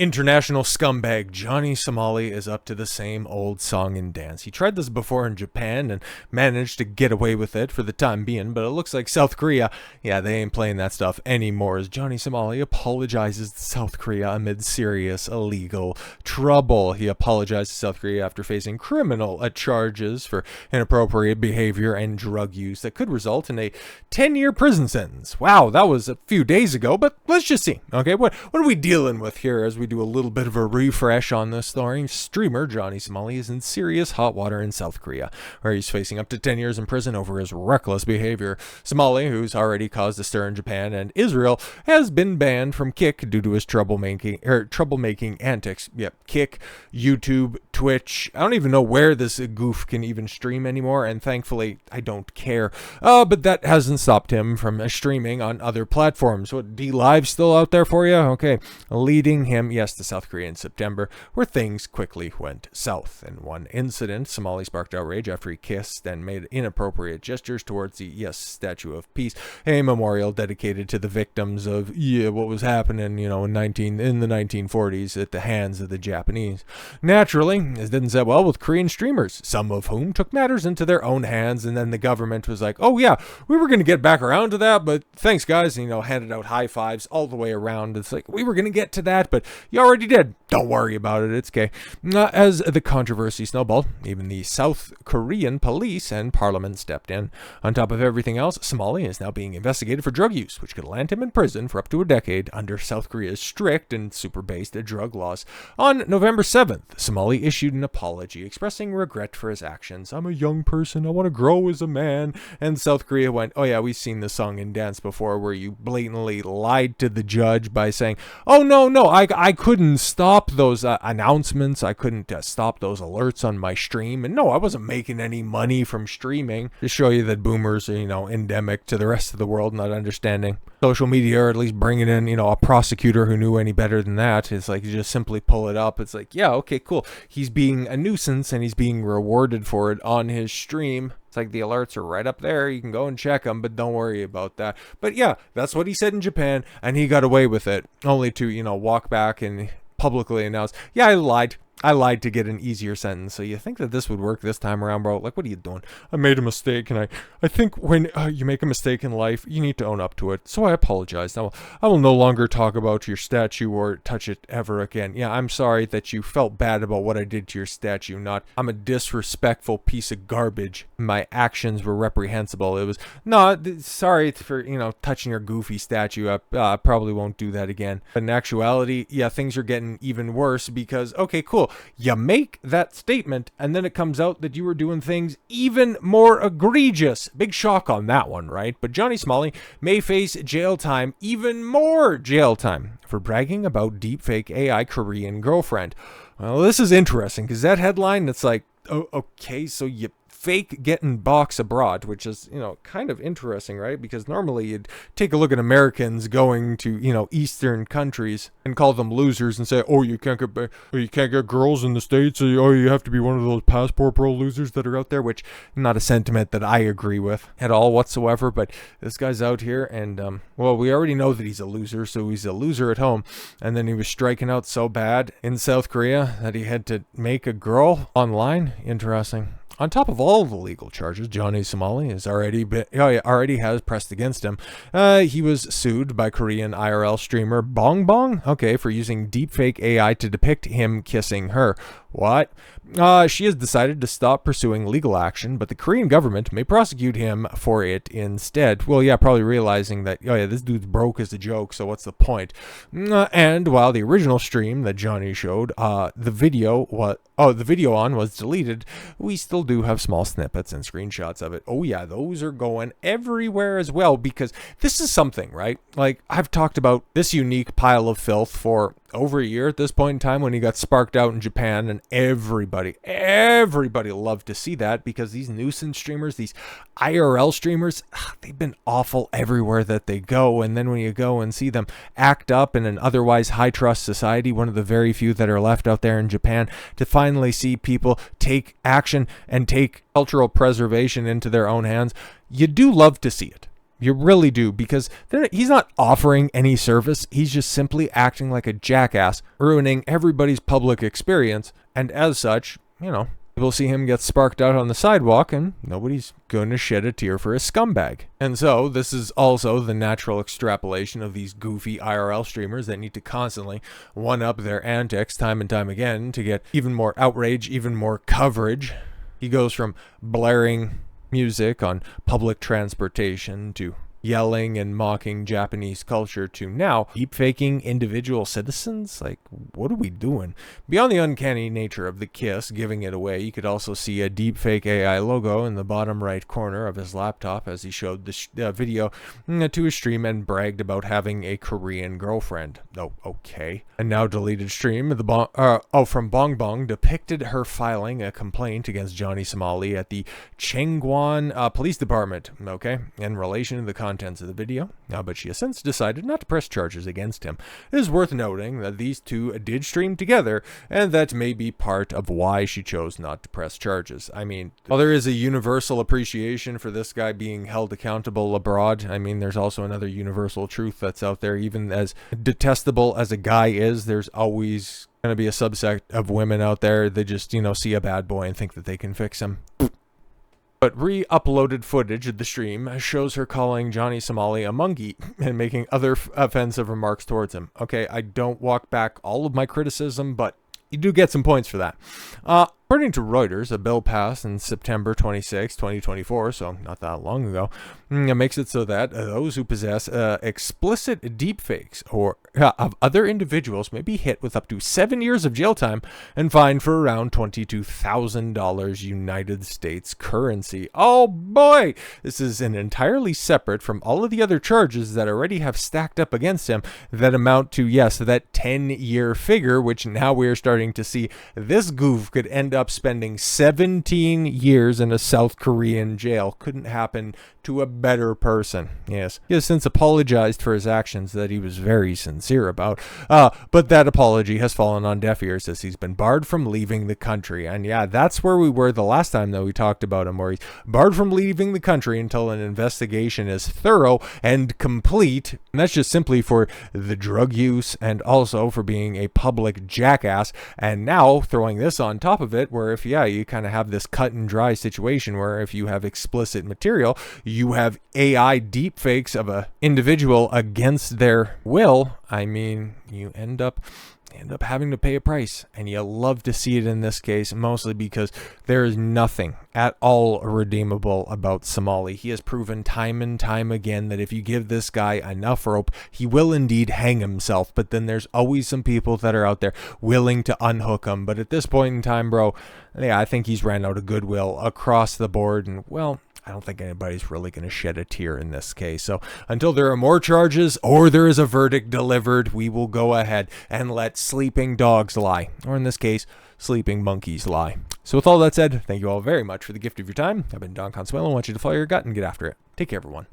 International scumbag Johnny Somali is up to the same old song and dance. He tried this before in Japan and managed to get away with it for the time being, but it looks like South Korea, yeah, they ain't playing that stuff anymore, as Johnny Somali apologizes to South Korea amid serious illegal trouble. He apologized to South Korea after facing criminal charges for inappropriate behavior and drug use that could result in a 10-year prison sentence. Wow, that was a few days ago, but let's just see. Okay, what are we dealing with here as we do a little bit of a refresh on this story? Streamer Johnny Somali is in serious hot water in South Korea, where he's facing up to 10 years in prison over his reckless behavior. Somali, who's already caused a stir in Japan and Israel, has been banned from Kick due to his troublemaking antics. Yep, Kick, YouTube, Twitch. I don't even know where this goof can even stream anymore, and thankfully I don't care. But that hasn't stopped him from streaming on other platforms. What, D-Live still out there for you? Okay, leading him, yes, to South Korea in September, where things quickly went south. In one incident, Somali sparked outrage after he kissed and made inappropriate gestures towards the, yes, Statue of Peace, a memorial dedicated to the victims of, what was happening, in the 1940s at the hands of the Japanese. Naturally, this didn't sit well with Korean streamers, some of whom took matters into their own hands, and then the government was like, oh yeah, we were going to get back around to that, but thanks guys, handed out high fives all the way around. It's like, we were going to get to that, but you already did. Don't worry about it, it's okay. As the controversy snowballed, even the South Korean police and parliament stepped in. On top of everything else, Somali is now being investigated for drug use, which could land him in prison for up to a decade under South Korea's strict and super-based drug laws. On November 7th, Somali issued an apology, expressing regret for his actions. I'm a young person, I want to grow as a man. And South Korea went, oh yeah, we've seen this song and dance before where you blatantly lied to the judge by saying, oh no, I couldn't stop those announcements, I couldn't stop those alerts on my stream, and no, I wasn't making any money from streaming. To show you that boomers are, endemic to the rest of the world, not understanding social media, or at least bringing in, a prosecutor who knew any better than that. It's like, you just simply pull it up. It's like, yeah, okay, cool. He's being a nuisance and he's being rewarded for it on his stream. It's like the alerts are right up there. You can go and check them, but don't worry about that. But yeah, that's what he said in Japan, and he got away with it, only to, walk back and publicly announce, yeah, I lied to get an easier sentence. So you think that this would work this time around, bro? Like, what are you doing? I made a mistake, and I think when you make a mistake in life, you need to own up to it. So I apologize. Now, I will no longer talk about your statue or touch it ever again. Yeah, I'm sorry that you felt bad about what I did to your statue. I'm a disrespectful piece of garbage. My actions were reprehensible. It was, sorry for, touching your goofy statue. I probably won't do that again. But in actuality, yeah, things are getting even worse because, okay, cool. You make that statement, and then it comes out that you were doing things even more egregious. Big shock on that one, right? But Johnny Somali may face jail time, even more jail time, for bragging about deepfake AI Korean girlfriend. Well, this is interesting, because that headline, it's like, oh, okay, so you fake getting box abroad, which is, kind of interesting, right? Because normally you'd take a look at Americans going to, Eastern countries and call them losers and say, oh, you can't get girls in the States. Oh, you have to be one of those passport pro losers that are out there, which not a sentiment that I agree with at all whatsoever. But this guy's out here and, well, we already know that he's a loser. So he's a loser at home. And then he was striking out so bad in South Korea that he had to make a girl online. Interesting. On top of all the legal charges, Johnny Somali already has pressed against him. He was sued by Korean IRL streamer BongBong, for using deepfake AI to depict him kissing her. What? She has decided to stop pursuing legal action, but the Korean government may prosecute him for it instead. Well, yeah, probably realizing that, this dude's broke as a joke, so what's the point? And while the original stream that Johnny showed, the video on was deleted, we still do have small snippets and screenshots of it. Oh yeah, those are going everywhere as well, because this is something, right? Like, I've talked about this unique pile of filth for over a year at this point in time when he got sparked out in Japan, and everybody loved to see that, because these nuisance streamers, these IRL streamers, they've been awful everywhere that they go. And then when you go and see them act up in an otherwise high trust society, one of the very few that are left out there in Japan, to finally see people take action and take cultural preservation into their own hands, you do love to see it. You really do, because he's not offering any service. He's just simply acting like a jackass, ruining everybody's public experience. And as such, people see him get sparked out on the sidewalk, and nobody's going to shed a tear for a scumbag. And so this is also the natural extrapolation of these goofy IRL streamers that need to constantly one-up their antics time and time again to get even more outrage, even more coverage. He goes from blaring music on public transportation to yelling and mocking Japanese culture to now deepfaking individual citizens. Like, what are we doing? Beyond the uncanny nature of the kiss giving it away, you could also see a deepfake AI logo in the bottom right corner of his laptop as he showed the video to his stream and bragged about having a Korean girlfriend. Oh, okay. A now deleted stream from BongBong depicted her filing a complaint against Johnny Somali at the Changwon Police Department, in relation to the contents of the video, but she has since decided not to press charges against him. It is worth noting that these two did stream together, and that may be part of why she chose not to press charges. I mean, while there is a universal appreciation for this guy being held accountable abroad, I mean, there's also another universal truth that's out there. Even as detestable as a guy is, there's always going to be a subset of women out there that just, see a bad boy and think that they can fix him. But re-uploaded footage of the stream shows her calling Johnny Somali a monkey and making other offensive remarks towards him. Okay, I don't walk back all of my criticism, but you do get some points for that. According to Reuters, a bill passed on September 26, 2024, so not that long ago, makes it so that those who possess explicit deepfakes of other individuals may be hit with up to 7 years of jail time and fined for around $22,000 United States currency. Oh boy! This is an entirely separate from all of the other charges that already have stacked up against him that amount to, yes, that 10-year figure, which now we are starting to see this goof could end up spending 17 years in a South Korean jail. Couldn't happen to a better person. Yes, he has since apologized for his actions that he was very sincere about, but that apology has fallen on deaf ears as he's been barred from leaving the country. And yeah, that's where we were the last time that we talked about him, where he's barred from leaving the country until an investigation is thorough and complete. And that's just simply for the drug use and also for being a public jackass. And now throwing this on top of it, where if you kind of have this cut and dry situation where if you have explicit material, you have AI deepfakes of a individual against their will. I mean, you end up having to pay a price, and you love to see it in this case, mostly because there is nothing at all redeemable about Somali. He has proven time and time again that if you give this guy enough rope, he will indeed hang himself, but then there's always some people that are out there willing to unhook him. But at this point in time, bro, I think he's ran out of goodwill across the board, and well, I don't think anybody's really going to shed a tear in this case. So until there are more charges or there is a verdict delivered, we will go ahead and let sleeping dogs lie. Or in this case, sleeping monkeys lie. So with all that said, thank you all very much for the gift of your time. I've been Don Consuelo. I want you to follow your gut and get after it. Take care, everyone.